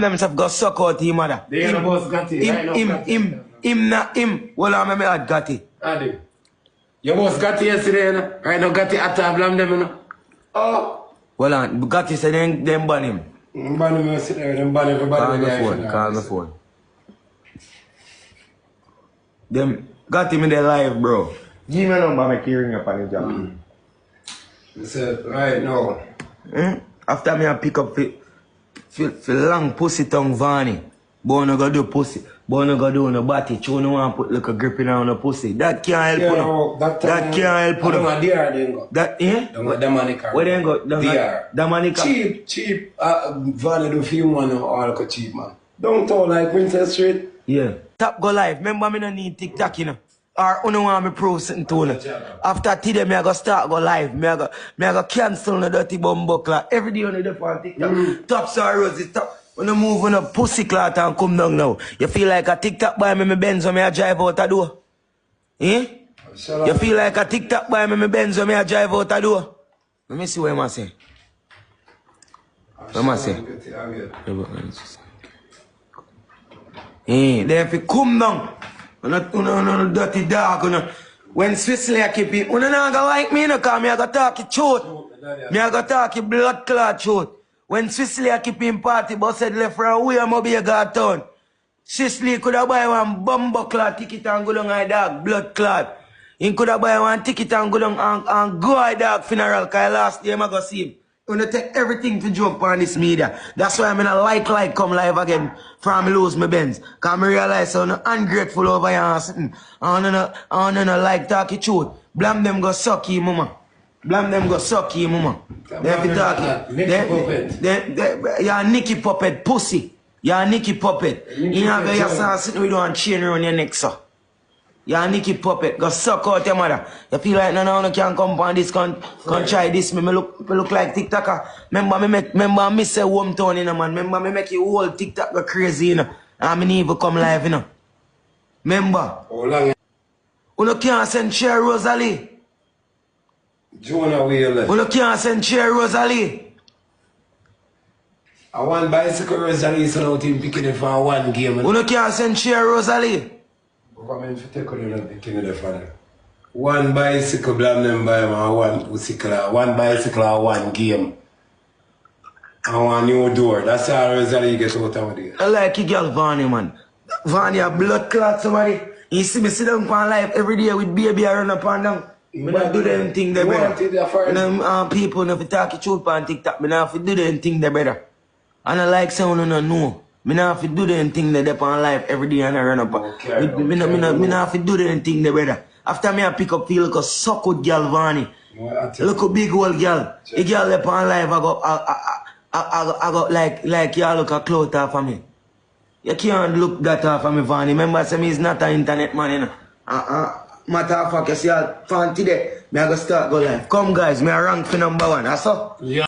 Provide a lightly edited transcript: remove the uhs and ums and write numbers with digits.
Themself go suck out him mother. They ain't both got it. Him not him. Well, I'm a had got it. Adi. You both got it yesterday, you know? Right now got it at blame them, you know? Oh. Well, got it, so then ban him. Ban him, sit there, then ban everybody. Call the phone. Them got him in their life, bro. Give me a number, make you ring up on the job. He said, right now. After me, I pick up for long pussy tongue Vanny. But no go do pussy. But no go do no body. Chou no want put like a grip in on the pussy. That can't help you. That can't help you. Don't DR they go. That the money car. Where they go? DR. The money car. Cheap. Vanny do film one all like a cheap man. Don't talk like Princess Street. Yeah. Tap go live. Remember me no need TikTok, you know. Or you want me prove something to you. After today, me I go start go live. Me I go cancel the dirty bumbuckler. Every day on the on TikTok. Top star roses, top. When you move on a pussy clot and come down now. You feel like a TikTok boy me Benz when me I drive out the door. Eh? You feel like a TikTok boy me Benz when me I drive out the door. Let me see what I say. What I say? Then if you come down. No dirty dog. When Swisslee keep it, you not gonna like me, because me I go talk it truth. Me I go talk it blood clot truth. When Swisslee keep in party, but said left from where I'm be a god town. Swisslee could have buy one bumbo clot ticket and go down a dog, blood clot. He could have buy one ticket and go down and go a dog funeral, because last day I go see him. You want to take everything to jump on this media. That's why I'm in a like come live again from me lose my Benz. Because I realize I'm ungrateful over here and sitting. I don't know like talking truth. Blame them go suck you, mama. Blame them go suck you, mama. They be talking. You're a Nicky Puppet pussy. You're a Nicky Puppet. You know your son sitting with you and chain around your neck, sir. You're a Nicky Puppet. Go suck out your mother. You feel like no can come on this, can try this. Me look like TikToker. Remember me say hometown, you know, man. Remember me make you whole TikTok go crazy, you know. And me even come live, you know. Remember? How long? You can't send share Rosealee. Jonah Wheeler. You can't send share Rosealee. I want bicycle Rosealee, so now team picking it for one game. You can't send share Rosealee. One bicycle, blame them by one bicycle or one game. And one new door. That's how Rosealee get out of there. I like you girl Vanny, man. Vanny a blood clot somebody. You see me sit down on life every day with baby I run up and down. I don't do them thing they better. People if you talk your truth on TikTok, I don't have to do them thing they better. And I like someone who know. I don't have to do them thing they on life every day and I run up. I don't have to do them thing they better. After me I pick up feel like a suck with girl Vanny. Look a big old girl. A girl left on life I got like y'all look a clout off of me. You can't look that off of me, Vanny. Remember I say me is not an internet man, you know. Matter of fact, you see, fan today, me I go start go live. Come guys, me I rank for #1, that's all. Yeah.